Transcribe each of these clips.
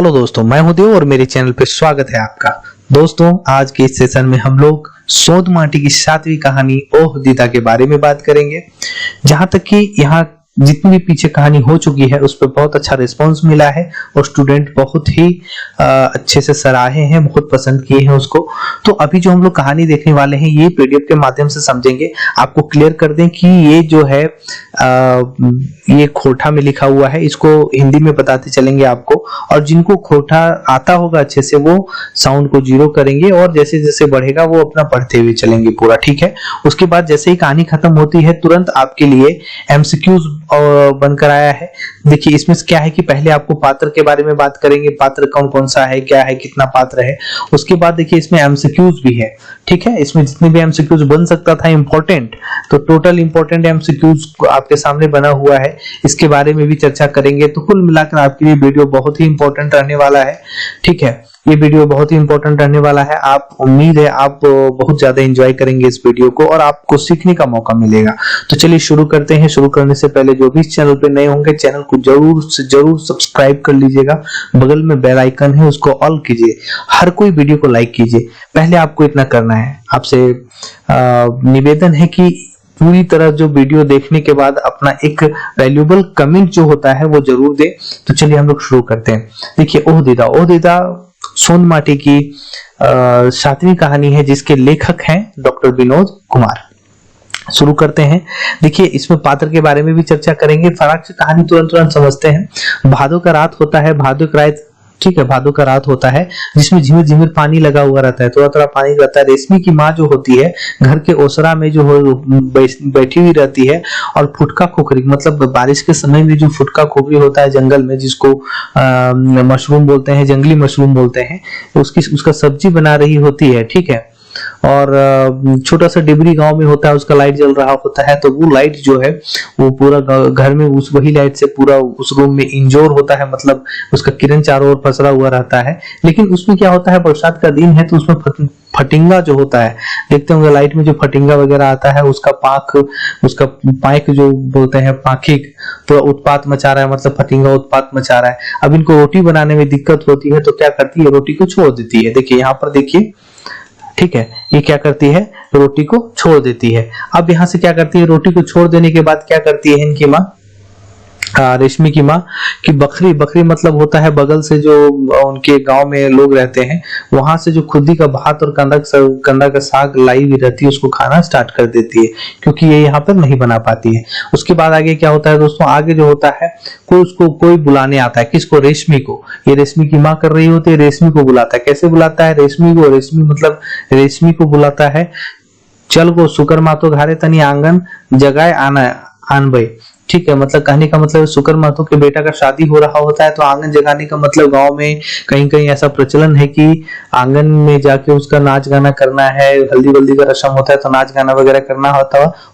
Hello दोस्तों, मैं हूं देव और मेरे चैनल पे स्वागत है आपका। दोस्तों, आज के इस सेशन में हम लोग सोंध माटी की 7वीं कहानी ओह दीदा के बारे में बात करेंगे। जहां तक कि यहाँ जितनी भी पीछे कहानी हो चुकी है उस पर बहुत अच्छा रिस्पांस मिला है और स्टूडेंट बहुत ही अच्छे से सराहे हैं, बहुत पसंद किए हैं उसको। तो अभी जो हम लोग कहानी देखने वाले हैं ये पीडीएफ के माध्यम से समझेंगे। आपको क्लियर कर दें कि ये जो है ये खोटा में लिखा हुआ है, इसको हिंदी में बताते चलेंगे आपको। और जिनको खोटा आता होगा अच्छे से वो साउंड को 0 करेंगे और जैसे जैसे बढ़ेगा वो अपना पढ़ते हुए चलेंगे पूरा, ठीक है। उसके बाद जैसे ही कहानी खत्म होती है तुरंत आपके लिए एमसीक्यूज बनकर आया है। देखिए इसमें क्या है कि पहले आपको पात्र के बारे में बात करेंगे, पात्र कौन कौन सा है, क्या है, कितना पात्र है। उसके बाद देखिए इसमें एमसीक्यूज भी है, ठीक है। इसमें जितने भी एमसीक्यूज बन सकता था इंपॉर्टेंट, तो टोटल इंपॉर्टेंट एमसीक्यूज आपके सामने बना हुआ है, इसके बारे में भी चर्चा करेंगे। तो कुल मिलाकर आपके लिए वीडियो बहुत ही इंपॉर्टेंट रहने वाला है, ठीक है। ये वीडियो बहुत ही इंपॉर्टेंट रहने वाला है। आप उम्मीद है आप बहुत ज्यादा एंजॉय करेंगे इस वीडियो को और आपको सीखने का मौका मिलेगा। तो चलिए शुरू करते हैं। शुरू करने से पहले जो भी इस चैनल पे नए होंगे चैनल को जरूर से जरूर सब्सक्राइब कर लीजिएगा। बगल में बेल आइकन है उसको ऑल कीजिए। हर कोई वीडियो को लाइक कीजिए। पहले आपको इतना करना है। आपसे निवेदन है कि पूरी तरह जो वीडियो देखने के बाद अपना एक वैल्यूएबल कमेंट जो होता है वो जरूर दे। तो चलिए हम लोग शुरू करते हैं। देखिए ओह दीदा सोंध माटी की 7वीं कहानी है जिसके लेखक हैं डॉक्टर विनोद कुमार। शुरू करते हैं। देखिए इसमें पात्र के बारे में भी चर्चा करेंगे। फटाक से कहानी तुरंत समझते हैं। भादों का रात होता है, भादों का रात, ठीक है, भादों का रात होता है जिसमें झिमिर झिमिर पानी लगा हुआ रहता है, थोड़ा पानी रहता है। रेशमी की माँ जो होती है घर के ओसरा में जो बैठी हुई रहती है और फुटका खोखरी, मतलब बारिश के समय में जो फुटका खोखरी होता है जंगल में, जिसको मशरूम बोलते हैं, जंगली मशरूम बोलते हैं, उसका सब्जी बना रही होती है, ठीक है। और छोटा सा डिबरी गांव में होता है, उसका लाइट जल रहा होता है। तो वो लाइट जो है वो पूरा घर में उस वही लाइट से पूरा उस रूम में इंजोर होता है, मतलब उसका किरण चारों ओर पसरा हुआ रहता है। लेकिन उसमें क्या होता है, बरसात का दिन है तो उसमें फटिंगा जो होता है, देखते होंगे लाइट में जो फटिंगा वगैरह आता है, उसका पाइक जो बोलते हैं, पाखिक पूरा उत्पात मचा रहा है, मतलब फटिंगा उत्पात मचा रहा है। अब इनको रोटी बनाने में दिक्कत होती है तो क्या करती है, रोटी को छोड़ देती है। देखिए यहाँ पर देखिए, ठीक है, ये क्या करती है, रोटी को छोड़ देती है। अब यहां से क्या करती है, रोटी को छोड़ देने के बाद क्या करती है इनकी माँ, रेशमी की माँ की बकरी मतलब होता है बगल से जो उनके गांव में लोग रहते हैं, वहां से जो खुदी का भात और कंदा का साग लाई हुई रहती है उसको खाना स्टार्ट कर देती है, क्योंकि ये यहाँ पर नहीं बना पाती है। उसके बाद आगे क्या होता है दोस्तों, आगे जो होता है कोई बुलाने आता है, किसको, रेशमी को। ये रेशमी की माँ कर रही होती है, रेशमी को बुलाता है। कैसे बुलाता है रेशमी को, रेशमी को बुलाता है, चल गो शुकर मातो घारे तनी आंगन जगाए आन भाई, ठीक है। मतलब कहने का मतलब शुकर मातो के बेटा का शादी हो रहा होता है तो आंगन जगाने का मतलब गांव में कहीं कहीं ऐसा प्रचलन है कि आंगन में जाके उसका नाच गाना करना है, हल्दी वल्दी का रस्म होता है तो नाच गाना वगैरह करना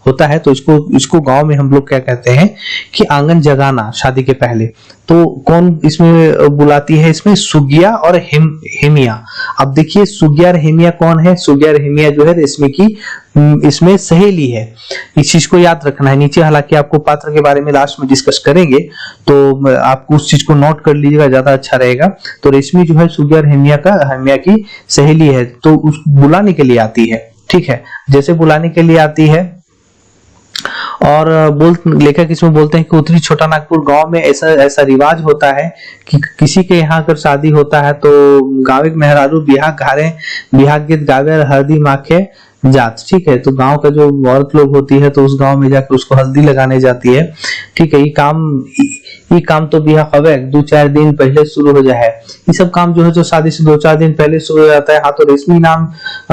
होता है। तो इसको गांव में हम लोग क्या कहते हैं कि आंगन जगाना, शादी के पहले। तो कौन इसमें बुलाती है, इसमें सुगिया और हेमिया। अब देखिए सुगिया और हेमिया कौन है, सुगिया और हेमिया जो है रेशमी की इसमें सहेली है। इस चीज को याद रखना है। नीचे हालांकि आपको पात्र के बारे में लास्ट में डिस्कस करेंगे तो आपको उस चीज को नोट कर लीजिएगा, ज्यादा अच्छा रहेगा। तो रेशमी जो है सुगिया और हेमिया की सहेली है, तो उस बुलाने के लिए आती है, ठीक है। जैसे बुलाने के लिए आती है और लेखक इसमें बोलते हैं कि उत्तरी छोटा नागपुर गांव में ऐसा रिवाज होता है कि किसी के यहाँ अगर शादी होता है तो गाँव के मेहरारू बिहार गीत गावे हल्दी माखे जात, ठीक है। तो गांव का जो औरत लोग होती है तो उस गांव में जाकर उसको हल्दी लगाने जाती है, ठीक है। ये काम तो बिहा हवे 2-4 दिन पहले शुरू हो जाए। ये सब काम जो है जो शादी से 2-4 दिन पहले शुरू हो जाता है। हाँ, तो रेशमी नाम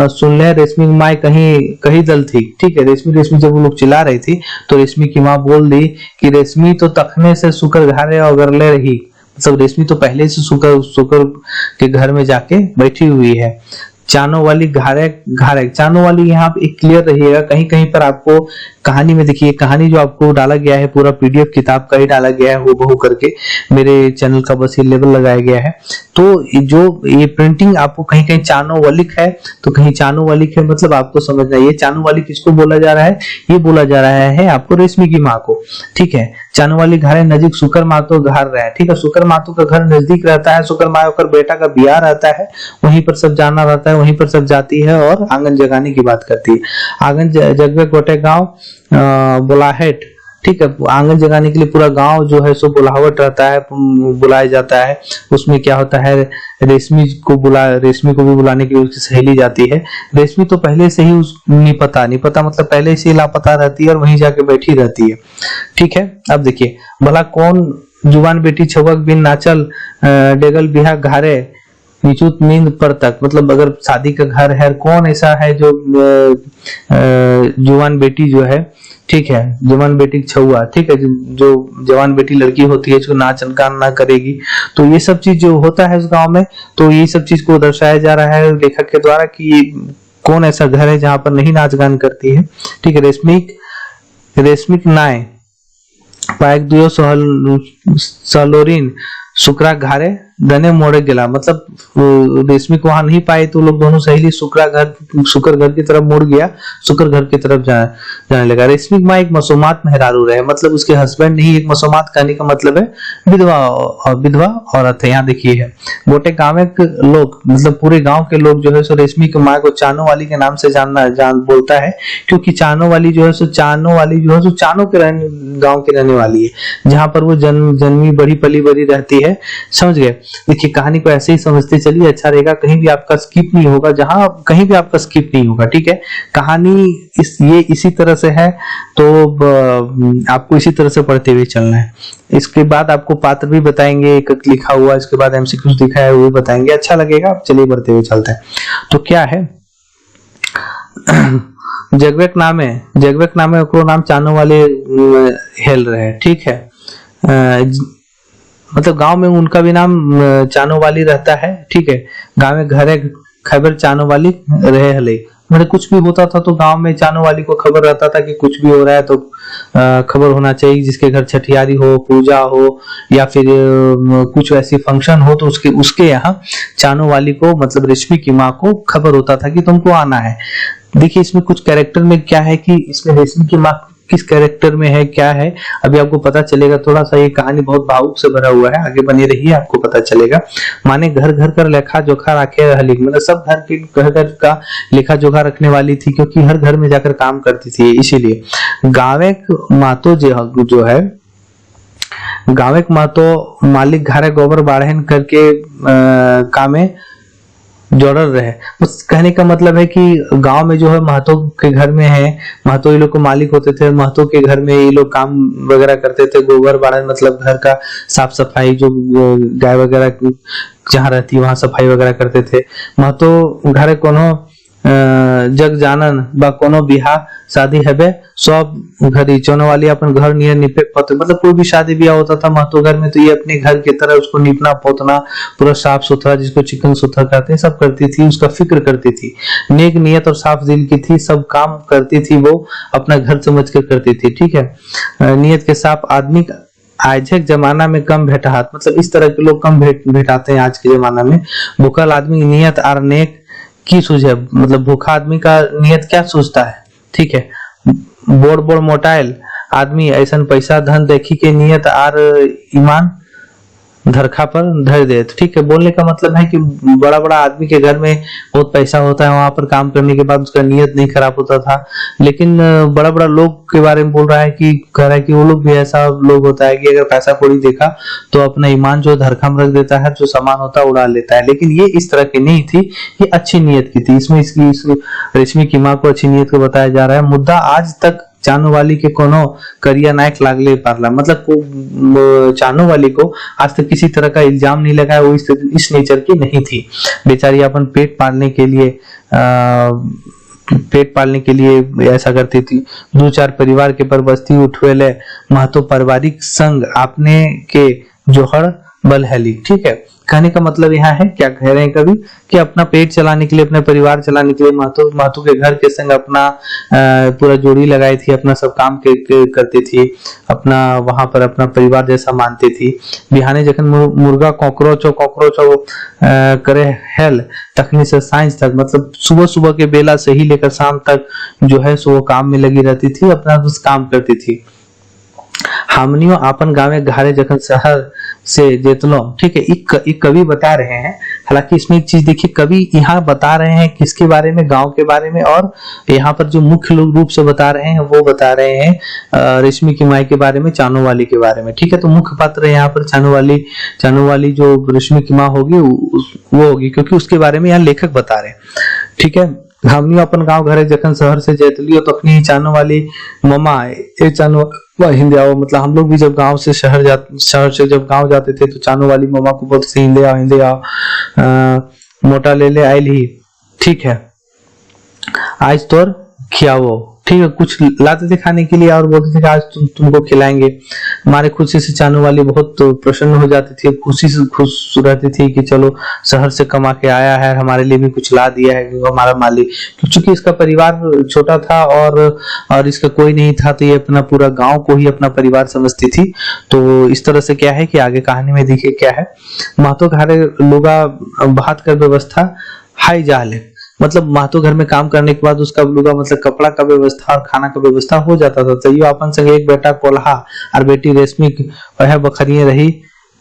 सुन ले, रेशमी की माँ कहीं दल थी, ठीक है। रेशमी जब वो लोग चिल्ला रही थी तो रेशमी की माँ बोल दी कि रेशमी तो तखने से सुकर घारे अगरले रही, मतलब रेशमी तो पहले से सुकर के घर में जाके बैठी हुई है। चानो वाली घारे चानो वाली यहाँ पे एक क्लियर रहिएगा, कहीं कहीं पर आपको कहानी में देखिए, कहानी जो आपको डाला गया है पूरा पीडीएफ किताब का ही डाला गया है हूबहू करके, मेरे चैनल का बस ये लेवल लगाया गया है। तो जो ये प्रिंटिंग आपको कहीं कहीं चानो वालिक है तो कहीं चानो वालिक है, मतलब आपको समझना है ये चानो वाली किसको बोला जा रहा है, ये बोला जा रहा है आपको रेशमी की माँ को, ठीक है। चानो वाली घारे नजीक शुक्र मातो घर रहे, ठीक है, शुक्र मातो का घर नजदीक रहता है, शुक्र माँ का बेटा का ब्याह रहता है, वहीं पर सब जाना रहता है, वहीं पर सब जाती है और आंगन जगाने की बात करती है। आंगन जगवे कोटे गांव बुलाहट, ठीक है, आंगन जगाने के लिए पूरा गांव जो है सो बुलाहट रहता है, बुलाया जाता है। उसमें क्या होता है, रेशमी को भी बुलाने के लिए उसकी सहेली जाती है। रेशमी तो पहले से ही नहीं पता मतलब पहले से लापता रहती है और वहीं जाके बैठी रहती है, ठीक है। अब देखिए, भला कौन जुबान बेटी छवक बिन नाचल डेगल बिहा घारे निचुत नींद पर तक, मतलब अगर शादी का घर है, कौन ऐसा है जो जवान बेटी जो है, ठीक है, जवान बेटी छुआ, ठीक है, जो जवान बेटी लड़की होती है जो नाच गान ना करेगी। तो ये सब चीज जो होता है उस गांव में, तो ये सब चीज को दर्शाया जा रहा है लेखक के द्वारा कि कौन ऐसा घर है जहां पर नहीं नाच गान करती है, ठीक है। रेशमिक नाय पायक दुयो सलोरीन शुक्रा घारे गने मोड़े गेला, मतलब रेशमी को वहां नहीं पाए तो लोग दोनों सहेली शुक्र घर की तरफ मुड़ गया, शुक्र घर की तरफ जाने लगा। रेशमी माँ एक मसूमात मेहरारू रहे, मतलब उसके हस्बैंड नहीं, एक मसूमात कहने का मतलब है विधवा औरत है। यहाँ देखिए है गोटे गाँव के लोग, मतलब पूरे गांव के लोग जो है सो रेशमी की माँ को चानो वाली के नाम से बोलता है, क्योंकि चानो वाली जो है सो चानो के गाँव की रहने वाली है, जहाँ पर वो जन्मी बड़ी पली बड़ी रहती है, समझ गए। देखिए कहानी को ऐसे ही समझते चलिए, अच्छा रहेगा, कहीं भी आपका स्किप नहीं होगा, जहां कहीं भी आपका स्किप नहीं होगा, ठीक है। कहानी इसी तरह से है तो आपको इसी तरह से पढ़ते हुए चलना है। इसके बाद आपको पात्र भी बताएंगे, एक लिखा हुआ, इसके बाद एमसीक्यूज दिखा है वो बताएंगे, अच्छा लगेगा। चलिए बढ़ते हुए चलते हैं। तो क्या है जगवेक नाम है ओकरो नाम चानो वाले हेल रहे, ठीक है। मतलब गांव में उनका भी नाम चानो वाली रहता है, ठीक है। गांव में घरे खबर चानो वाली रहे हले, मतलब कुछ भी होता था तो गांव में चानो वाली को खबर रहता था कि कुछ भी हो रहा है तो खबर होना चाहिए। जिसके घर छठियारी हो, पूजा हो या फिर कुछ वैसी फंक्शन हो तो उसके यहाँ चानो वाली को, मतलब रेशमी की माँ को खबर होता था कि तुमको आना है। देखिए इसमें कुछ कैरेक्टर में क्या है कि इसमें रेशमी की माँ किस कैरेक्टर में है, क्या है, अभी आपको पता चलेगा। थोड़ा सा ये कहानी बहुत भावुक से भरा हुआ है, आगे बने रहिए, आपको पता चलेगा। माने घर घर कर लेखा जोखा रखे हली, मतलब सब घर का लेखा जोखा रखने वाली थी, क्योंकि हर घर में जाकर काम करती थी, इसीलिए गाँव मातो जो है, गाँव मातो मालिक घरे गोबर बाढ़न करके कामे जोड़ल रहे। बस कहने का मतलब है कि गांव में जो है महतो के घर में है, महतो ये लोग को मालिक होते थे, महतो के घर में ये लोग काम वगैरह करते थे। गोबर बाड़न मतलब घर का साफ सफाई, जो गाय वगैरह जहाँ रहती है वहां सफाई वगैरह करते थे। महतो घरे कोनो जग जानन बा कोनो बिहा शादी हेबे सब घरी चौनो वाली अपन घर नियर निपे पोते, मतलब कोई भी शादी ब्याह होता था महतो घर में तो ये अपने घर की तरह उसको निपना पोतना, पूरा साफ सुथरा, जिसको चिकन सुथरा कहते हैं, सब करती थी, उसका फिक्र करती थी, नेक नियत और साफ दिल की थी, सब काम करती थी, वो अपना घर समझ कर करती थी, ठीक है। नियत के साथ आदमी आज के जमाना में कम भेटात, मतलब इस तरह के लोग कम भेटाते हैं आज के जमाना में। भूखल आदमी नियत आर नेक की सूझे, मतलब भूखा आदमी का नियत क्या सोचता है, ठीक है। बोड़ बोड़ मोटाइल आदमी ऐसा पैसा धन देखी के नियत आर ईमान धरखा पर धर दे, ठीक है। बोलने का मतलब है कि बड़ा बड़ा आदमी के घर में बहुत पैसा होता है, वहां पर काम करने के बाद उसका नियत नहीं खराब होता था, लेकिन बड़ा बड़ा लोग के बारे में बोल रहा है कि कह रहा है कि वो लोग भी ऐसा लोग होता है कि अगर पैसा कौड़ी देखा तो अपना ईमान जो धरखा में रख देता है, जो सामान होता है उड़ा लेता है। लेकिन ये इस तरह की नहीं थी, ये अच्छी नियत की थी। इसमें इसकी रेशमी की माँ को अच्छी नियत को बताया जा रहा है। मुद्दा आज तक चानो वाली के कोनो करिया नायक लागले पारला, मतलब चानो वाली को आज तक किसी तरह का इल्जाम नहीं लगा है, वो इस नेचर की नहीं थी। बेचारी अपन पेट पालने के लिए ऐसा करती थी। दो चार परिवार के पर बस्ती उठवेले महतो पारिवारिक संग आपने के जोहर बल हैली, ठीक है। कहने का मतलब यहाँ है, क्या कह रहे हैं कवि, कि अपना पेट चलाने के लिए, अपने परिवार चलाने के लिए महतो के घर के संग अपना पूरा जोड़ी लगाई थी, अपना सब काम करती थी, अपना वहां पर अपना परिवार जैसा मानती थी। बिहाने जखन मुर्गा कॉकरोच करे हेल तखनी से साइंस तक, मतलब सुबह सुबह के बेला से ही लेकर शाम तक जो है सो वो काम में लगी रहती थी, अपना बस काम करती थी। हमनियो आपन गाँव घारे जखन शहर से जेतलो, ठीक है, एक कवि बता रहे हैं। हालांकि इसमें एक चीज देखिए, कवि यहाँ बता रहे हैं किसके बारे में, गांव के बारे में, और यहाँ पर जो मुख्य रूप से बता रहे हैं वो बता रहे हैं रेशमी की माई के बारे में, चानो वाली के बारे में, ठीक है। तो मुख्य पात्र यहाँ पर चानो वाली जो रेशमी की माँ होगी वो होगी, क्योंकि उसके बारे में यहाँ लेखक बता रहे हैं, ठीक है। हमनी अपन गांव घरे जखन शहर से जैतलियो तो अपनी चानो वाली ममा ए चानो हिंदे आओ, मतलब हम लोग भी जब गांव से शहर से जब गांव जाते थे तो चानो वाली ममा को बोलते थे हिंदे आओ मोटा ले ले आइल ही, ठीक है, आज तोर खियावो, ठीक है, कुछ लाते थे खाने के लिए और बोलते थे कि आज तुमको खिलाएंगे। हमारे खुशी से चानो वाली बहुत प्रसन्न हो जाती थी, खुशी से खुश रहती थी कि चलो शहर से कमा के आया है, हमारे लिए भी कुछ ला दिया है हमारा मालिक। क्योंकि इसका परिवार छोटा था और इसका कोई नहीं था, तो ये अपना पूरा गांव को ही अपना परिवार समझती थी। तो इस तरह से क्या है कि आगे कहानी में देखिए क्या है, महतो घरे लुगा भात का व्यवस्था हाई जाल है, मतलब महतो घर में काम करने के बाद उसका लुगा मतलब कपड़ा का व्यवस्था और खाना का व्यवस्था हो जाता था। तो ये अपन संग एक बेटा कोल्हा और बेटी रेशमी वह बखरिये रही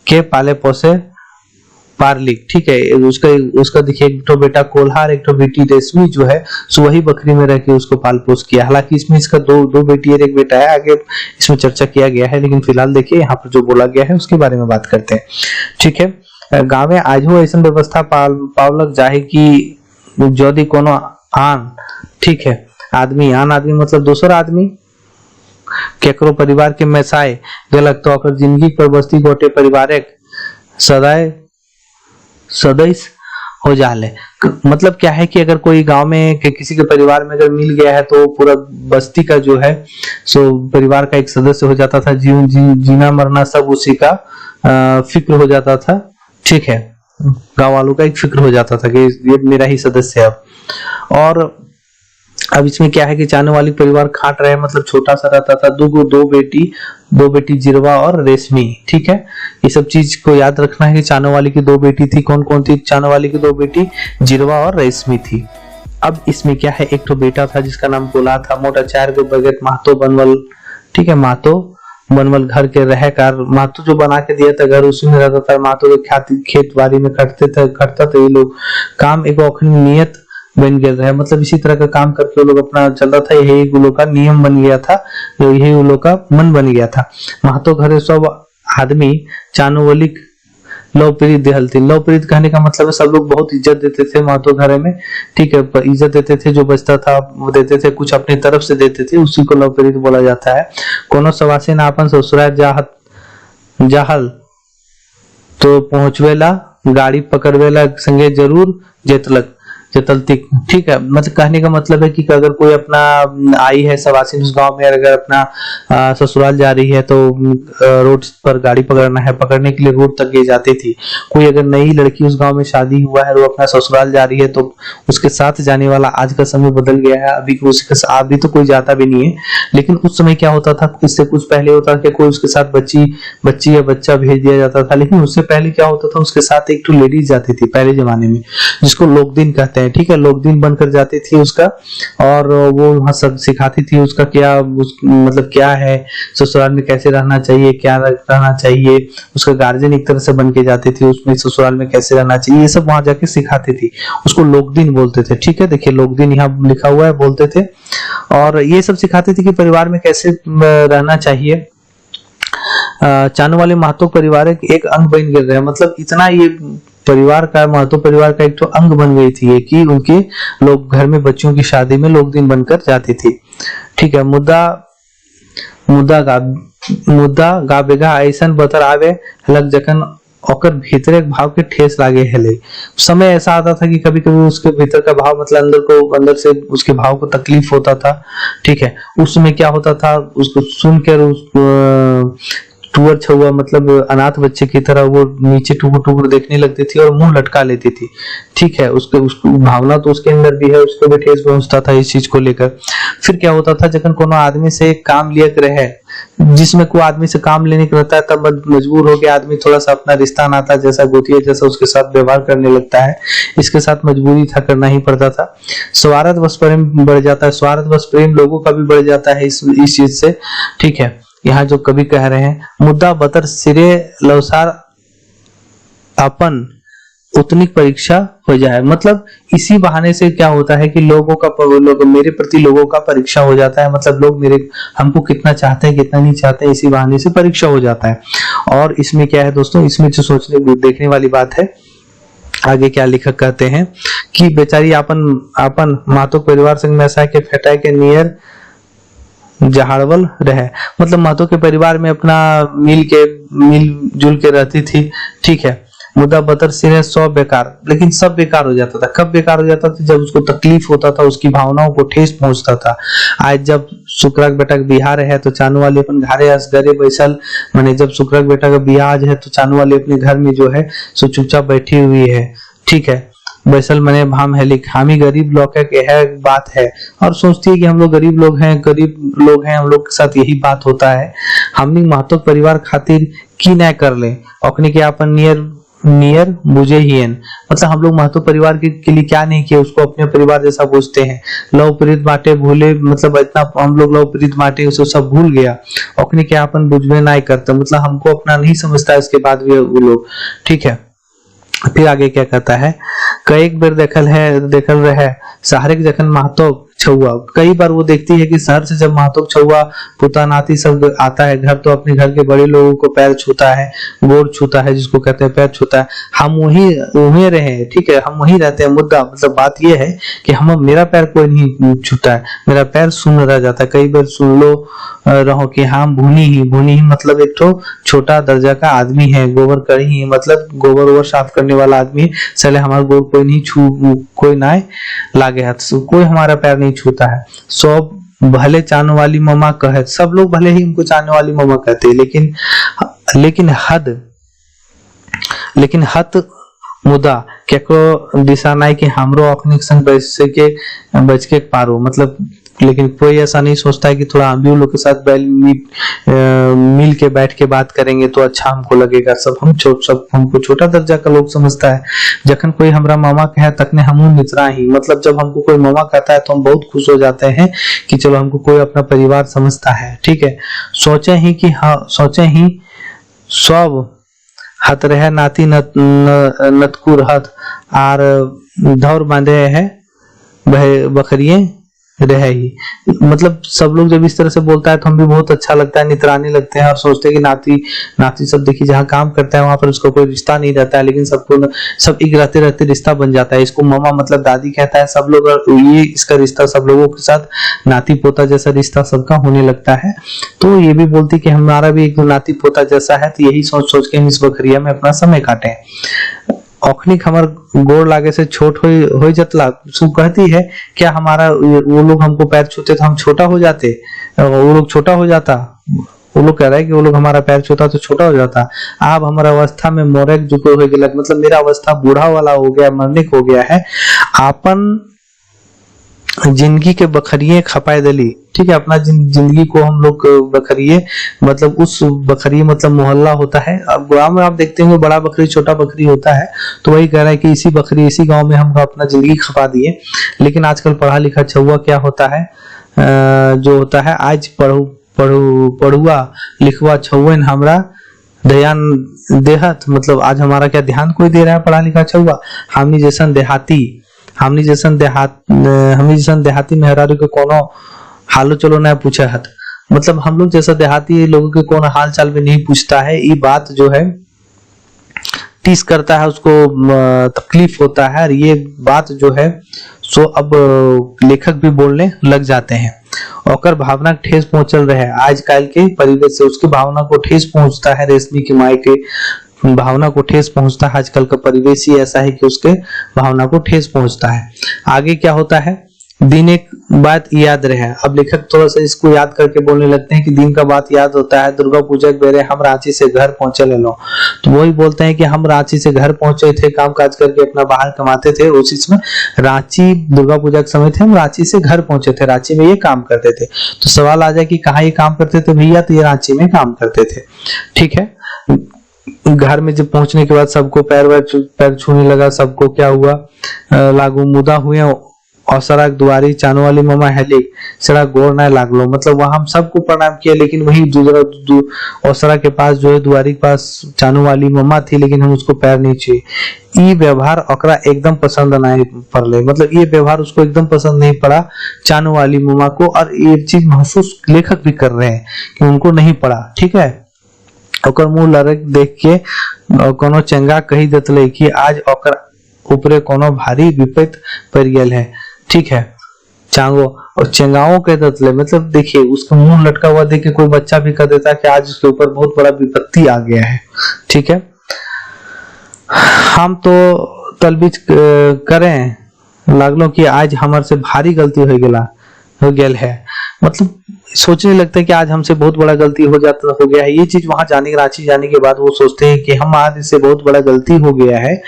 के पाले पोसे पारली, ठीक है। उसका देखिए एक तो बेटा कोल्हा और एक तो बेटी रेशमी जो है सो वही बकरी में रह के उसको पाल पोस किया। हालांकि इसमें इसका दो बेटी और एक बेटा है, आगे इसमें चर्चा किया गया है, लेकिन फिलहाल देखिए यहाँ पर जो बोला गया है उसके बारे में बात करते हैं, ठीक है। गाँव में आज हो ऐसा व्यवस्था पावलक जाहे की यदि कोनो आन, ठीक है, आन आदमी मतलब दूसरा आदमी केकरो परिवार के मैसाए गलत तो अगर जिंदगी पर बस्ती गोटे परिवार सदैस हो जाले। मतलब क्या है कि अगर कोई गांव में किसी के परिवार में अगर मिल गया है तो पूरा बस्ती का जो है सो परिवार का एक सदस्य हो जाता था, जीना मरना सब उसी का फिक्र हो जाता था, ठीक है। गांव वालों का एक फिक्र हो जाता था कि ये मेरा ही सदस्य है। और अब इसमें क्या है कि चानो वाली परिवार खाट रहे, मतलब छोटा सा रहता था, दो बेटी जिरवा और रेशमी, ठीक है। ये सब चीज को याद रखना है कि चानो वाली की दो बेटी थी, कौन कौन थी, चानो वाली की दो बेटी जिरवा और रेशमी थी। अब इसमें क्या है, एक तो बेटा था जिसका नाम कोला था, मोटा 4 गो बगैर महतो बनवल, ठीक है, महतो बनवल घर के रहकर महतो जो बना के दिया था घर उसी में रहता था। महतो के खेत बाड़ी में खटता था ये लोग, काम एक नियत बन गया था, मतलब इसी तरह का काम करके वो लोग अपना चल रहा था, यही उन लोग का नियम बन गया था, यही उन लोग का मन बन गया था। महतो घरे सब आदमी चानोवलिक लवप्रीत देहल थी। लवप्रीत कहने का मतलब है सब लोग बहुत इज्जत देते थे महतो घरे में, ठीक है, इज्जत देते थे, जो बचता था वो देते थे, कुछ अपनी तरफ से देते थे, उसी को लवप्रीत बोला जाता है। कोनो सवासी ना अपन ससुराल जाहल तो पहुंचवेला गाड़ी पकड़वेला संगे जरूर जेतलती, ठीक है। मतलब कहने का मतलब है कि अगर कोई अपना आई है सवासी उस गांव में, अगर अपना ससुराल जा रही है तो रोड पर गाड़ी पकड़ना है, पकड़ने के लिए रोड तक ये जाती थी। कोई अगर नई लड़की उस गांव में शादी हुआ है, वो अपना ससुराल जा रही है तो उसके साथ जाने वाला, आज का समय बदल गया है, अभी तो कोई जाता भी नहीं है, लेकिन उस समय क्या होता था, इससे कुछ पहले होता था कि कोई उसके साथ बच्ची या बच्चा भेज दिया जाता था। लेकिन उससे पहले क्या होता था, उसके साथ एक तो लेडीज जाती थी पहले जमाने में, जिसको लोकदिन कहते हैं, ठीक है, लोकदिन बनकर जाती थी उसका, और वो वहां सब सिखाती थी उसका क्या मतलब क्या है ससुराल में कैसे रहना चाहिए, क्या रहना चाहिए, उसका गार्जियन एक तरह से बन के जाती थी, उसमें ससुराल में कैसे रहना चाहिए, ये सब वहां जाके सिखाती थी, उसको लोकदिन बोलते थे, ठीक है। देखिए लोकदिन यहाँ लिखा हुआ है, बोलते थे, और ये सब सिखाती थी कि परिवार में कैसे रहना चाहिए। चानो वाले महतो परिवार एक अंग बन गए, मतलब इतना ये परिवार का महतो परिवार का एक तो अंग बन गई थी कि उनके लोग घर में बच्चों की शादी में लोग दिन बनकर जाती थी, ठीक है। मुद्दा गाबेगा ऐसन बतर आवे हलक जखन ओकर भीतर एक भाव के ठेस लागे हेले। समय ऐसा आता था कि कभी कभी उसके भीतर का भाव मतलब अंदर से उसके भाव को तकलीफ होता था, ठीक है। उस समय क्या होता था, उसको सुनकर टूअर छुआ मतलब अनाथ बच्चे की तरह वो नीचे टुकुर टुकुर देखने लगती थी और मुंह लटका लेती थी। ठीक है, उसको भावना तो उसके अंदर भी है, उसको भी ठेस पहुंचता था इस चीज को लेकर। फिर क्या होता था, जब कोनो आदमी से काम लिया रहे, जिसमें कोई आदमी से काम लेने का रहता है, तब मजबूर हो गया आदमी थोड़ा सा अपना रिश्ता नाता जैसा गोतिया जैसा उसके साथ व्यवहार करने लगता है। इसके साथ मजबूरी था, करना ही पड़ता था। स्वार्थ वश प्रेम बढ़ जाता है, स्वार्थ वश प्रेम लोगों का भी बढ़ जाता है इस चीज से। ठीक है, यहाँ जो कवि कह रहे हैं, मुद्दा बतर सिरे लवसार अपन उतनी परीक्षा हो जाए, मतलब इसी बहाने से क्या होता है कि मेरे प्रति लोगों का परीक्षा हो जाता है, मतलब लोग हमको कितना चाहते हैं कितना नहीं चाहते हैं, इसी बहाने से परीक्षा हो जाता है। और इसमें क्या है दोस्तों, इसमें जो सोचने देखने वाली बात है, आगे क्या लेखक कहते हैं कि बेचारी अपन मातो परिवार संग में ऐसा के फेटाए के नियर जहाड़वल रहे, मतलब मातो के परिवार में अपना मिल जुल के रहती थी। ठीक है, मुद्दा बतर सिरे सौ बेकार, लेकिन सब बेकार हो जाता था। कब बेकार हो जाता था, जब उसको तकलीफ होता था, उसकी भावनाओं को ठेस पहुंचता था। आज जब शुक्रक बेटा का बिहार है तो चानू वाले अपन घरे असगरे बैसल, माने जब शुक्रक बेटा का बिहार है तो चानू वाले अपने घर में जो है सो चुपचाप बैठी हुई है। ठीक है, बैसल मने भाम है लिख, हामी गरीब लोग के है बात है, और सोचती है कि हम लोग गरीब लोग हैं हम लोग के साथ यही बात होता है। हमने महतो परिवार खातिर की न कर ले अपने के अपन नियर बुझे ही है, मतलब हम लोग महतो परिवार के लिए क्या नहीं किया, उसको अपने परिवार जैसा पूछते हैं। लव प्रीत बाटे भूले, मतलब इतना हम लोग लव प्रीत बाटे उसे सब भूल गया, अपने क्या अपन बुझवे नहीं करते, मतलब हमको अपना नहीं समझता इसके बाद भी वो लोग। ठीक है, फिर आगे क्या कहता है, कई बार देखल रहे शहर के जखन महतो छुआ, कई बार वो देखती है कि शहर से जब महतो छुआ पुता नाती सब आता है घर, तो अपने घर के बड़े लोगों को पैर छूता है, गोर छूता है, जिसको कहते हैं पैर छूता है। हम वहीं रहे, ठीक है, हम वहीं रहते हैं। मुद्दा मतलब बात ये है कि मेरा पैर कोई नहीं छूता है, मेरा पैर शून्य रह जाता है। कई बार सुन लो रहो कि हम भूनी ही मतलब एक तो छोटा दर्जा का आदमी है, गोबर करी ही मतलब गोबर वोबर साफ करने वाला आदमी, चले हमारा गोर कोई ना लागे हाथ, कोई हमारा पैर नहीं छूता है। सब भले चाहने वाली ममा कहे, सब लोग भले ही उनको चाहने वाली ममा कहते हैं, लेकिन हद मुद्दा केको दिशा नहीं कि हमरो अपने संग बच के पारो, मतलब लेकिन कोई ऐसा नहीं सोचता है कि थोड़ा हम भी उन लोग के साथ मिल के बैठ के बात करेंगे तो अच्छा हमको लगेगा। सब हमको छोटा दर्जा का लोग समझता है। जखन कोई हमरा मामा कहे तकने हम मित्रा ही, मतलब जब हमको कोई मामा कहता है तो हम बहुत खुश हो जाते हैं कि चलो हमको कोई अपना परिवार समझता है। ठीक है, सोचे ही सब हत रहे नाती नतकुर हत आर धौर बांधे है बकरिए रहे ही, मतलब सब लोग जब इस तरह से बोलता है तो हम भी बहुत अच्छा लगता है, नितराने लगते हैं और सोचते हैं कि नाती सब देखिए जहाँ काम करता है वहां पर उसको कोई रिश्ता नहीं रहता है, लेकिन सब एक रहते रिश्ता बन जाता है। इसको मामा मतलब दादी कहता है, सब लोग ये इसका रिश्ता सब लोगों के साथ नाती पोता जैसा रिश्ता सबका होने लगता है। तो ये भी बोलती कि हमारा भी एक नाती पोता जैसा है, तो यही सोच के हम इस बकरिया में अपना समय काटे। औखनी खमर गोर लागे से छोट हो जतला, सु कहती है क्या हमारा वो लोग हमको पैर छूते तो हम छोटा हो जाते, वो लोग छोटा हो जाता, वो लोग कह रहा है कि वो लोग हमारा पैर छूता तो छोटा हो जाता। आप हमारा अवस्था में मोरक जुको हो गया, मतलब मेरा अवस्था बूढ़ा वाला हो गया, मरने को हो गया है। आपन जिंदगी के बखरिये खपाए दली, ठीक है, अपना जिंदगी को हम लोग बकरिए, मतलब उस बकरी मतलब मोहल्ला होता है। अब गांव में आप देखते होंगे बड़ा बकरी छोटा बकरी होता है, तो वही कह रहा है कि इसी गांव में हम अपना जिंदगी खपा दिए। लेकिन आजकल पढ़ा लिखा छुआ क्या होता है, जो होता है आज पढ़ुआ लिखवा छुअन हमरा ध्यान देहत, मतलब आज हमारा क्या ध्यान कोई दे रहा है पढ़ा लिखा छुआ। हमनी जैसन देहाती मेहरारू के कोनो हालो चलो ना पूछा हत, मतलब हम लोग जैसा देहाती लोगों के कौन हाल चाल भी नहीं पूछता है। ये बात जो है टीस करता है, उसको तकलीफ होता है, और ये बात जो है सो अब लेखक भी बोलने लग जाते हैं। और भावना ठेस पहुंचल रहे आजकल के परिवेश से, उसकी भावना को ठेस पहुंचता है। रेशमी की माई के भावना को ठेस पहुंचता है। आजकल का परिवेश ही ऐसा है कि उसके भावना को ठेस पहुंचता है। आगे क्या होता है, दिन एक बात याद रहे। अब लेखक थोड़ा सा इसको याद करके बोलने लगते हैं कि दिन का बात याद होता है, दुर्गा पूजा के बेरे हम रांची से घर पहुंचे ले लो। तो वही बोलते हैं कि हम रांची से घर पहुंचे थे, काम काज करके अपना बाहर कमाते थे, उसी समय रांची दुर्गा पूजा के समय थे, हम रांची से घर पहुंचे थे, रांची में ये काम करते थे। तो सवाल आ जाए कि कहाँ ये काम करते थे भैया, तो ये रांची में काम करते थे। ठीक है, घर में जब पहुंचने के बाद सबको पैर छूने लगा, सबको क्या हुआ, लागू मुदा हुए औसरा दुआरी चानो वाली ममा हेली सड़ा गोर ना लागलो। मतलब वहां हम सबको प्रणाम किया, लेकिन वही औसरा के पास जो है दुआरी के पास चानो वाली मम्मा थी, लेकिन हम उसको पैर नहीं छुए। ये व्यवहार ओकरा एकदम पसंद नहीं पड़ले, मतलब ये व्यवहार उसको एकदम पसंद नहीं पड़ा चानो वाली मम्मा को, और ये चीज महसूस लेखक भी कर रहे हैं कि उनको नहीं पड़ा। ठीक है, ओकर मुंह लरक देख के कोनो चंगा कही देतले कि आज ओकर ऊपरे कोनो भारी विपत पड़ गेल है। ठीक है, चांगो और चंगाओं कह देतले, मतलब देखिए उसका मुंह लटका हुआ देख के कोई बच्चा भी कह देता कि आज उसके ऊपर बहुत बड़ा विपत्ति आ गया है। ठीक है, हम तो तलबीज करें लागलो कि आज हमारे से भारी गलती हो गेल है। मतलब सोचने लगता है कि आज हमसे बहुत बड़ा गलती हो गया है। ये चीज वहां रांची जाने के बाद वो सोचते हैं कि हम आज इससे बहुत बड़ा गलती हो गया है,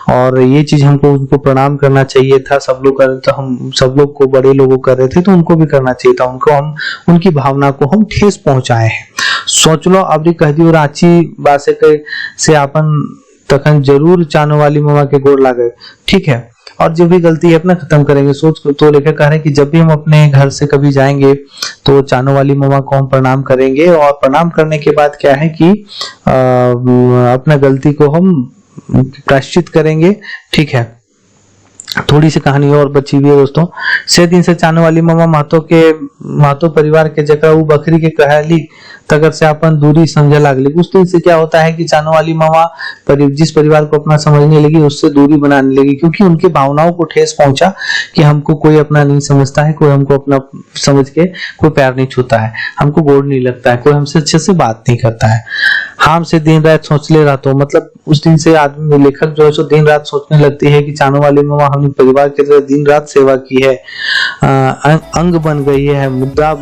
और ये चीज हमको उनको प्रणाम करना चाहिए था। सब लोग कर, तो हम सब लोग को बड़े लोग कर रहे थे तो उनको भी करना चाहिए था। उनको हम उनकी भावना को हम ठेस पहुंचाए हैं। सोच लो अभी कह दियो रांची बासे से अपन तखन जरूर चानो वाली मामा के गोड़ लागे। ठीक है, और जो भी गलती है अपना खत्म करेंगे। सोच तो लेकर कह रहे हैं कि जब भी हम अपने घर से कभी जाएंगे तो चानो वाली मामा को हम प्रणाम करेंगे, और प्रणाम करने के बाद क्या है कि अपना गलती को हम प्रायश्चित करेंगे। ठीक है, थोड़ी सी कहानी और बची हुई है दोस्तों। से दिन से चानो वाली मामा महतो परिवार के जगह वो बकरी के कहली तगर से अपन दूरी समझे लागली। उस दिन से क्या होता है कि चानो वाली मामा जिस परिवार को अपना समझने लगी उससे दूरी बनाने लगी, क्योंकि उनकी भावनाओं को ठेस पहुंचा कि हमको कोई अपना नहीं समझता है, कोई हमको अपना समझ के कोई पैर नहीं छूता है, हमको गोड़ नहीं लगता है, कोई हमसे अच्छे से बात नहीं करता है। हम से दिन रात सोच ले रहा तो मतलब उस दिन से आदमी लेखक जो है सो दिन रात सोचने लगती है कि चानो वाली मामा हमने परिवार के लिए दिन रात सेवा की है, अंग बन गई है। मुद्दा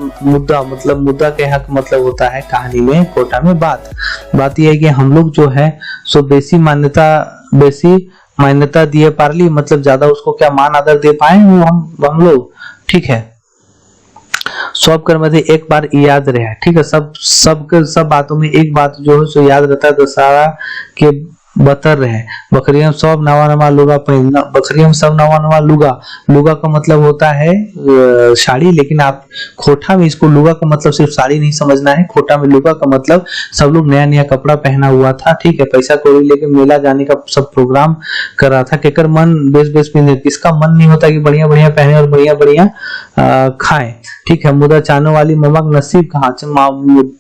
मतलब मुद्दा के हक मतलब होता है कहानी में कोटा में बात यह है कि हम लोग जो है सो बेसी मान्यता दिए पारली, मतलब ज्यादा उसको क्या मान आदर दे पाए वो हम लोग। ठीक है, सब कर में एक बार याद रहे। ठीक है, सब बातों में एक बात जो है सो याद रहता है। दशहरा के बतर रहे बकरियां सब नवा लुगा पहनना, बकरियां सब नवा लुगा का मतलब होता है साड़ी, लेकिन आप खोटा में इसको लुगा का मतलब सिर्फ साड़ी नहीं समझना है। खोटा में लुगा का मतलब सब लोग नया कपड़ा पहना हुआ था। ठीक है, पैसा कौड़ी लेके मेला जाने का सब प्रोग्राम कर रहा था। केकर मन बेस पहने, किसका मन नहीं होता कि बढ़िया पहने और बढ़िया खाए। ठीक है, मुदा चानो वाली मम्मा का नसीब कहाँ,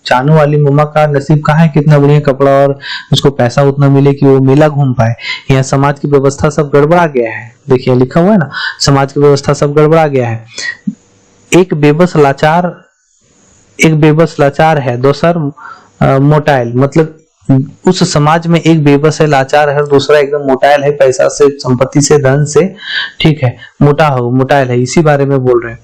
चानो वाली मम्मा का नसीब कहाँ है कितना बढ़िया कपड़ा और उसको पैसा उतना मिले कि वो मेला घूम पाए। यहाँ समाज की व्यवस्था सब गड़बड़ा गया है। देखिए लिखा हुआ है ना, समाज की व्यवस्था सब गड़बड़ा गया है। एक बेबस लाचार है, दूसर मोटाइल, मतलब उस समाज में एक बेबस है, लाचार है, दूसरा एकदम मोटाइल है, पैसा से, संपत्ति से, धन से। ठीक है, मोटाइल है, इसी बारे में बोल रहे हैं।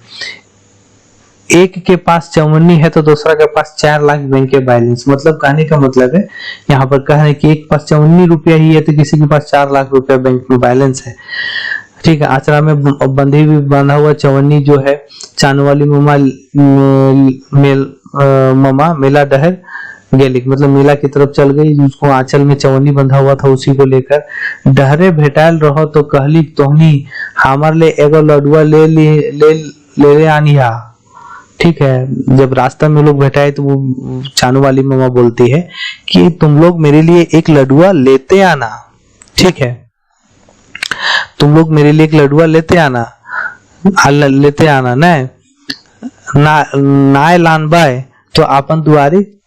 एक के पास 54 है तो दूसरा के पास 4 लाख बैंक के बैलेंस। मतलब कहने का मतलब है यहाँ पर कह रहे हैं कि एक पास 54 रुपया ही है तो किसी के पास 4 लाख रुपया बैंक में बैलेंस है। ठीक है, आचरा में बंधी भी बांधा हुआ 54 जो है चानो वाली ममा मेला डहर गेलिक, मतलब मेला की तरफ चल गई। उसको आंचल में 54 बंधा हुआ था, उसी को लेकर डहरे भेटाल रहो तो कहली तोहनी हमार ले एगो लडुआ ले आनिया। ठीक है, जब रास्ता में लोग भेटाए तो वो चानो वाली मामा बोलती है कि तुम लोग मेरे लिए एक लडुआ लेते आना। ठीक है, तुम लोग मेरे लिए एक लडुआ लेते आना ना लान बाय तो आपन दुआरिये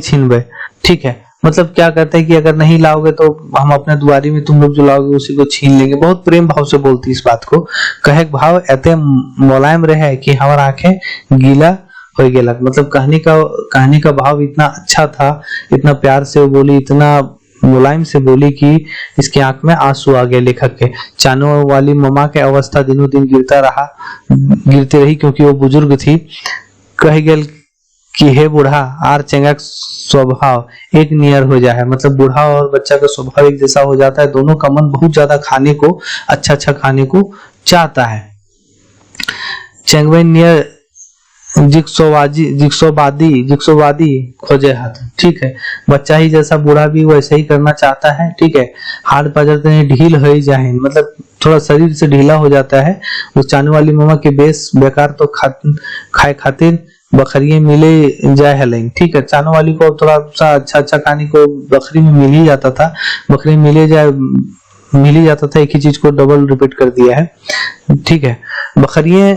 छीनबे। ठीक है, मतलब क्या करते हैं कि अगर नहीं लाओगे तो हम अपने दुआरी में तुम लोग जो लाओगे उसी को छीन लेंगे। बहुत प्रेम भाव से बोलती इस बात को। कहे भाव एते मुलायम रहे कि हमारा आंखें गीला हो गेलक। मतलब कहानी का भाव इतना अच्छा था, इतना प्यार से बोली, इतना मुलायम से बोली कि इसकी आंख में आंसू आ गए लेखक के। चानू वाली ममा के अवस्था दिनों दिन गिरती रही क्योंकि वो बुजुर्ग थी। कह गेल कि हे बूढ़ा आर चेंगा स्वभाव एक नियर हो जाए, मतलब बूढ़ा और बच्चा का स्वभाव एक जैसा हो जाता है। दोनों का मन बहुत ज्यादा खाने को, अच्छा खाने को चाहता है। चेंगवे नियर जिक्सोवादी खोजे हाथ, ठीक है। बच्चा ही जैसा बूढ़ा भी वैसे ही करना चाहता है, ठीक है। हाथ पजरते ढील हो जाए, मतलब थोड़ा शरीर से ढीला हो जाता है। उस चानू वाली ममा के बेस बेकार तो खाए खातिर बकरियां मिले जाए हलें, ठीक है। चानू वाली को थोड़ा सा अच्छा खाने को बकरी में मिल ही जाता था, बकरी मिल ही जाता था। एक ही चीज को डबल रिपीट कर दिया है, ठीक है। बकरियां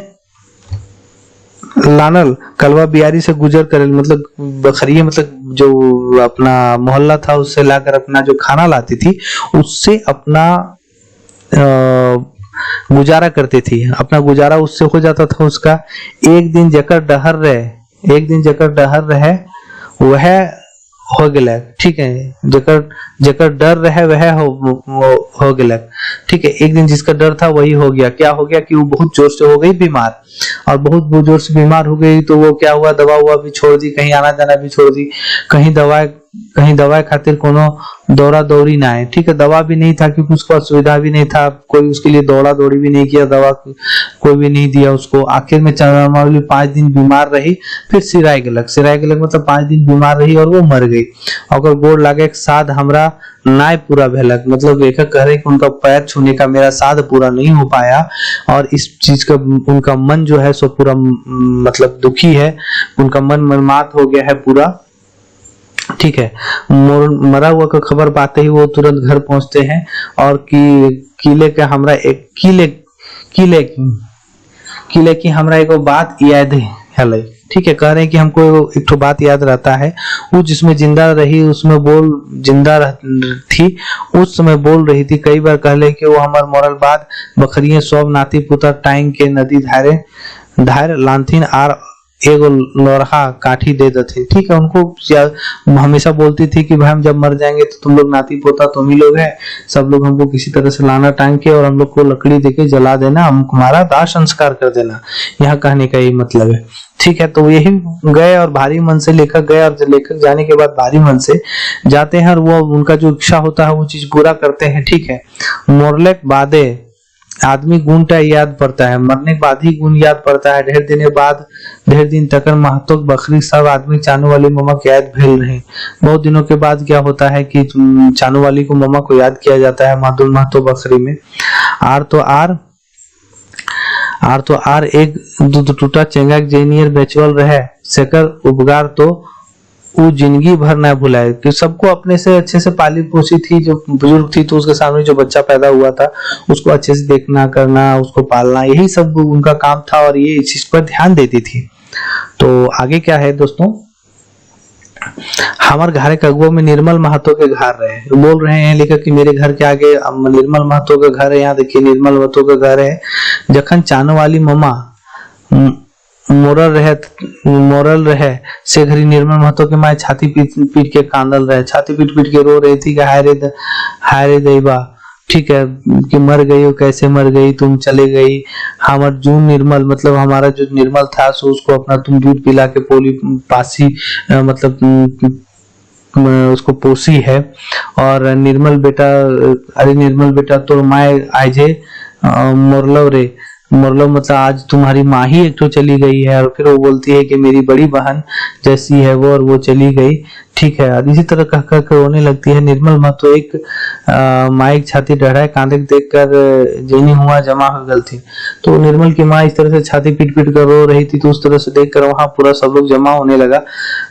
लानल कलवा बियारी से गुजर कर, मतलब बकरियां मतलब जो अपना मोहल्ला था उससे लाकर अपना जो खाना लाती थी उससे अपना गुजारा करती थी। अपना गुजारा उससे हो जाता था उसका। एक दिन जकर डहर रहे वह हो गया, ठीक है। जकर डर रहे वह हो गया, ठीक है। एक दिन जिसका डर था वही हो गया। क्या हो गया कि वो बहुत जोर से हो गई बीमार, और बहुत जोर से बीमार हो गई तो वो क्या हुआ, दवा भी छोड़ दी, कहीं आना जाना भी छोड़ दी। कहीं दवा खातिर कोनो दौड़ा दौड़ी ना है, ठीक है। दवा भी नहीं था क्योंकि उसको सुविधा भी नहीं था, कोई उसके लिए दौड़ा दौड़ी भी नहीं किया, दवा कोई भी नहीं दिया उसको। आखिर में चानू 5 दिन बीमार रही, फिर सिराय गलक मतलब 5 दिन बीमार रही और वो मर गई। अगर गोड़ लागे साध हमरा नाय पूरा भेलक, मतलब लेखक कह रहे कि उनका पैर छूने का मेरा साध पूरा नहीं हो पाया, और इस चीज का उनका मन जो है सो पूरा मतलब दुखी है, उनका मन मनमात हो गया है पूरा, ठीक है। मरा हुआ का खबर पाते ही वो तुरंत घर पहुंचते हैं और किले के हमरा एक किले की हमरा एक बात याद है, ठीक है। कह रहे हैं कि हमको एक तो बात याद रहता है, वो जिसमें जिंदा थी उस समय बोल रही थी। कई बार कहले कि वो हमार मरल बाद बकरियां सब नाती पुत्र टाइम के नदी धार लानथिन आर एगो लोरहा काठी दे देते, ठीक है। उनको हमेशा बोलती थी कि भाई हम जब मर जाएंगे तो तुम लोग नाती पोता तुम ही लोग हैं, सब लोग हमको किसी तरह से लाना टांग के और हम लोग को लकड़ी देके जला देना, हम हमारा दाह संस्कार कर देना। यहाँ कहने का यही मतलब है, ठीक है। तो यही गए और भारी मन से लेखक गए, और लेखक जाने के बाद भारी मन से जाते हैं और वो उनका जो इच्छा होता है वो चीज पूरा करते हैं, ठीक है। मोरलेक बादे आदमी गुणटा याद पड़ता है, मरने के बाद ही गुण याद पड़ता है। ढेर दिन तक महतो बकरी सब आदमी चानू वाली ममा के याद भेल रहे। बहुत दिनों के बाद क्या होता है कि चानू वाली को ममा को याद किया जाता है महतो बकरी में। आर तो आर एक दूध टूटा चेंगा जेनियर बेचवल रहे सेकर उपगार तो वो जिंदगी भर ना भुलाए, कि सबको अपने से अच्छे से पाली पोसी थी, जो बुजुर्ग थी तो उसके सामने जो बच्चा पैदा हुआ था उसको अच्छे से देखना करना, उसको पालना, यही सब उनका काम था और ये इस चीज पर ध्यान देती थी। तो आगे क्या है दोस्तों, हमारे घर के अगुआ में निर्मल महतो के घर रहे, बोल रहे हैं लेखक कि मेरे घर के आगे निर्मल महतो का घर है। यहाँ देखिए निर्मल महतो का घर है। जखन चानू वाली ममा मोरल रहे से घड़ी निर्मल महतो के माए छाती पीट के कांदल रहे, छाती पीट के रो रही थी कि हाय रे दैवा, ठीक है, कि मर गई हो, कैसे मर गई, तुम चले गई। हमार जून निर्मल मतलब हमारा जो निर्मल था सो उसको अपना तुम दूध पिला के पासी मतलब उसको पोसी है। और निर्मल बेटा, अरे निर्मल बेटा तो माए आजे मोरलो मतलब आज तुम्हारी माँ ही एक तो चली गई है। और फिर वो बोलती है कि मेरी बड़ी बहन जैसी है वो, और वो चली गई, ठीक है। इसी तरह कह कर रोने लगती है निर्मल माँ। तो एक माइक छाती डराए कांदे देख कर जेनी हुआ जमा हो गल थी। तो निर्मल की माँ इस तरह से छाती पीट कर रो रही थी, तो उस तरह से देख कर वहां पूरा सब लोग जमा होने लगा,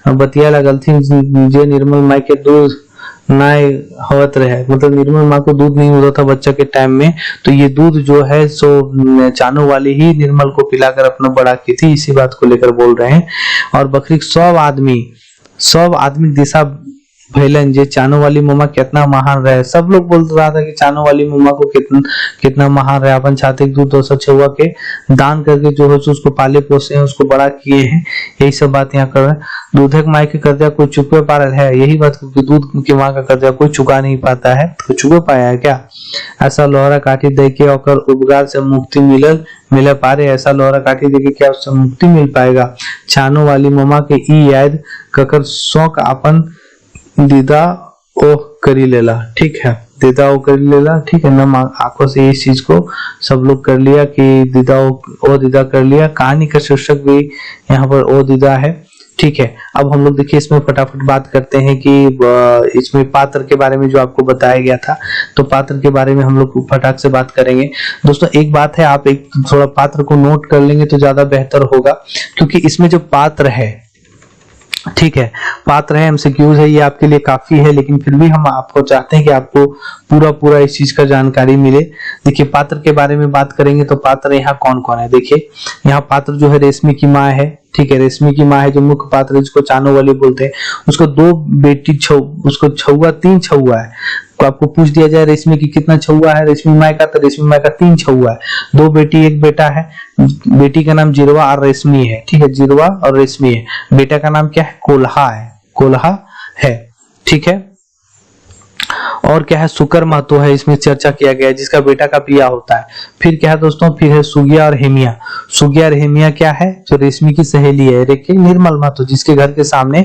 बतिया लगल थी। जो निर्मल माँ के दूध नाय होत रहे, मतलब निर्मल माँ को दूध नहीं होता था बच्चा के टाइम में, तो ये दूध जो है सो चानू वाली ही निर्मल को पिलाकर अपना बड़ा की थी, इसी बात को लेकर बोल रहे हैं। और बकरी सब आदमी दिशा भैलन जे चानो वाली मम्मा कितना महान रहे। सब लोग बोल रहा था कि चानो वाली मम्मा को कितना महान रहे, अपन छाते दूध 200 छुआ के दान करके जो है उसको पाले पोसे हैं, उसको बड़ा किए हैं, यही सब बात यहाँ कर रहे हैं। दूधक माई के कर्जा कोई चुकवे पा रहा है, यही बात कि दूध की माँ का कर्जा कोई चुका नहीं पाता है, तो चुके पाया है क्या? ऐसा लोहरा काठी दे के और उपकार से मुक्ति मिले पारे, ऐसा लोहरा काठी दे के क्या उससे मुक्ति मिल पाएगा? चानो वाली मम्मा के ई याद ककर शौक अपन दीदा ओह करी लेला। ठीक है, दीदा ओ करी लेला, ठीक है ना। आंखों से इस चीज को सब लोग कर लिया कि दीदा ओ दीदा कर लिया। कहानी का शीर्षक भी यहाँ पर ओ दीदा है। ठीक है, अब हम लोग देखिए इसमें फटाफट बात करते हैं कि इसमें पात्र के बारे में जो आपको बताया गया था, तो पात्र के बारे में हम लोग फटाक से बात करेंगे। दोस्तों एक बात है, आप एक थोड़ा पात्र को नोट कर लेंगे तो ज्यादा बेहतर होगा, क्योंकि इसमें जो पात्र है, ठीक है, पात्र है, एमसीक्यूज है, ये आपके लिए काफी है, लेकिन फिर भी हम आपको चाहते हैं कि आपको पूरा इस चीज का जानकारी मिले। देखिए पात्र के बारे में बात करेंगे तो पात्र यहाँ कौन कौन है। देखिए यहाँ पात्र जो है रेशमी की माँ है, ठीक है, रेशमी की माँ है जो मुख्य पात्र है, जिसको चानो वाली बोलते हैं। उसको 2 बेटी उसको छुआ 3 छुआ है। तो आपको पूछ दिया जाए रेशमी की कितना छुआ है रेशमी माँ का, तो रेशमी माँ का 3 छुआ है, 2 बेटी 1 बेटा है। बेटी का नाम जिरवा और रेशमी है, ठीक है, जिरवा और रेशमी है। बेटा का नाम क्या है? कोल्हा है, कोल्हा है, ठीक है। और क्या है? सुकर महतो है, इसमें चर्चा किया गया है, जिसका बेटा का पिया होता है। फिर क्या है दोस्तों? फिर है सुगिया और हेमिया। सुगिया और हेमिया क्या है? जो रेशमी की सहेली है। देखिए निर्मल महतो, जिसके घर के सामने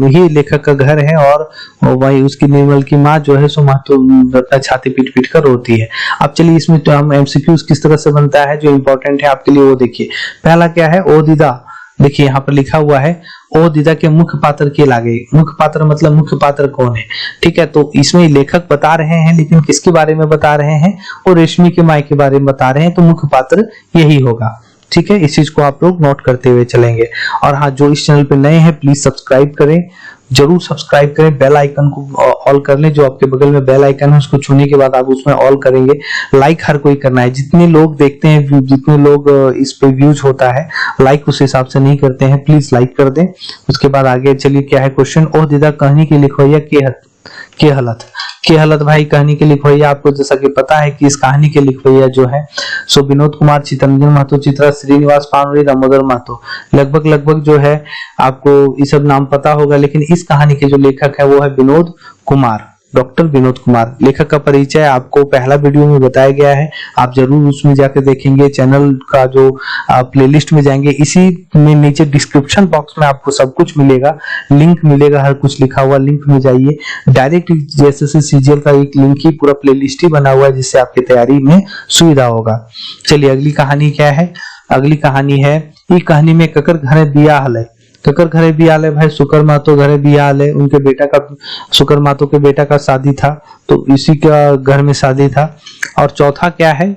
ही लेखक का घर है, और वही उसकी निर्मल की माँ जो है सो महतो अपना छाती पीट पीट कर रोती है। अब चलिए इसमें तो हम एमसीक्यूज किस तरह से बनता है जो इंपॉर्टेंट है आपके लिए, वो देखिए। पहला क्या है? ओ दीदा। देखिए यहाँ पर लिखा हुआ है ओ दीदा के मुख्य पात्र के लागे। मुख्य पात्र मतलब मुख्य पात्र कौन है, ठीक है। तो इसमें लेखक बता रहे हैं, लेकिन किसके बारे में बता रहे हैं? वो रेशमी के माई के बारे में बता रहे हैं, तो मुख्य पात्र यही होगा, ठीक है। इस चीज को आप लोग नोट करते हुए चलेंगे। और हाँ, जो इस चैनल पे नए हैं प्लीज सब्सक्राइब करें, जरूर सब्सक्राइब करें, बेल आइकन को ऑल कर लें। जो आपके बगल में बेल आइकन है उसको छूने के बाद आप उसमें ऑल करेंगे। लाइक हर कोई करना है, जितने लोग देखते हैं, जितने लोग इस पे व्यूज होता है, लाइक उस हिसाब से नहीं करते हैं, प्लीज लाइक कर दें। उसके बाद आगे चलिए क्या है क्वेश्चन। ओ दीदा कहानी की लिखवैया के हलत भाई कहानी के लिखवैया आपको जैसा कि पता है कि इस कहानी के लिखवैया जो है सो विनोद कुमार, चितरंजन महतो, चित्रा श्रीनिवास पानवरी, दामोदर महतो। लगभग जो है आपको ये सब नाम पता होगा, लेकिन इस कहानी के जो लेखक है वो है विनोद कुमार, डॉक्टर विनोद कुमार। लेखक का परिचय आपको पहला वीडियो में बताया गया है, आप जरूर उसमें जाकर देखेंगे। चैनल का जो प्लेलिस्ट में जाएंगे, इसी में नीचे डिस्क्रिप्शन बॉक्स में आपको सब कुछ मिलेगा, लिंक मिलेगा, हर कुछ लिखा हुआ, लिंक में जाइए डायरेक्ट। जैसे सीजीएल का एक लिंक ही पूरा प्लेलिस्ट ही बना हुआ है, जिससे आपकी तैयारी में सुविधा होगा। चलिए अगली कहानी क्या है? अगली कहानी है, ये कहानी में ककर घरे बिया हल है। ककर घरे बियाह है भाई, सुकर महतो घरे बियाह है। उनके बेटा का, सुकर महतो के बेटा का शादी था, तो इसी का घर में शादी था। और चौथा क्या है?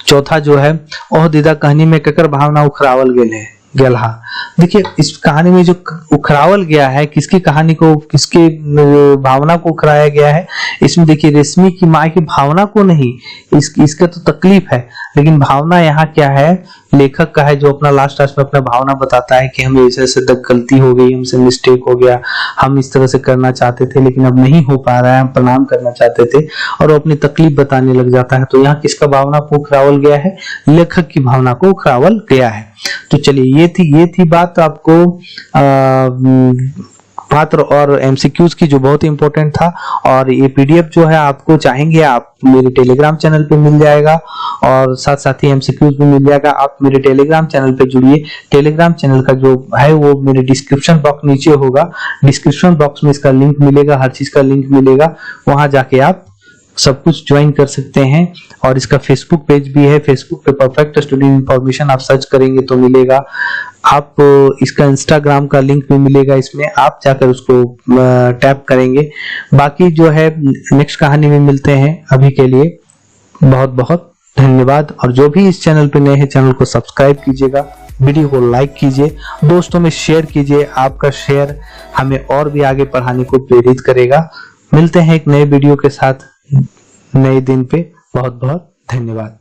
चौथा जो है, ओह दीदा कहानी में ककर भावना उखरावल गेल गेलहा। देखिए इस कहानी में जो उखरावल गया है, किसकी कहानी को, किसकी भावना को उखराया गया है, इसमें देखिए रेशमी की माँ की भावना को नहीं, इसका तो तकलीफ है, लेकिन भावना यहाँ क्या है? लेखक का है, जो अपना लास्ट में अपना भावना बताता है कि हमें ऐसे गलती हो गई, हमसे मिस्टेक हो गया, हम इस तरह से करना चाहते थे लेकिन अब नहीं हो पा रहा है, हम प्रणाम करना चाहते थे, और वो अपनी तकलीफ बताने लग जाता है। तो यहाँ किसका भावना को उखरावल गया है? लेखक की भावना को उखरावल गया है। तो चलिए ये थी बात आपको पात्र और एमसीक्यूज की, जो बहुत इंपॉर्टेंट था। और ये पीडीएफ जो है आपको चाहेंगे आप मेरे टेलीग्राम चैनल पे मिल जाएगा, और साथ साथ ही एमसीक्यूज भी मिल जाएगा। आप मेरे टेलीग्राम चैनल पे जुड़िए। टेलीग्राम चैनल का जो है वो मेरे डिस्क्रिप्शन बॉक्स नीचे होगा, डिस्क्रिप्शन बॉक्स में इसका लिंक मिलेगा, हर चीज का लिंक मिलेगा, वहां जाके आप सब कुछ ज्वाइन कर सकते हैं। और इसका फेसबुक पेज भी है, फेसबुक पे परफेक्ट स्टूडेंट इंफॉर्मेशन आप सर्च करेंगे तो मिलेगा। आप इसका इंस्टाग्राम का लिंक भी मिलेगा, इसमें आप जाकर उसको टैप करेंगे। बाकी जो है नेक्स्ट कहानी में मिलते हैं। अभी के लिए बहुत बहुत धन्यवाद। और जो भी इस चैनल पे नए हैं, चैनल को सब्सक्राइब कीजिएगा, वीडियो को लाइक कीजिए, दोस्तों में शेयर कीजिए। आपका शेयर हमें और भी आगे पढ़ाने को प्रेरित करेगा। मिलते हैं एक नए वीडियो के साथ नए दिन पे। बहुत बहुत धन्यवाद।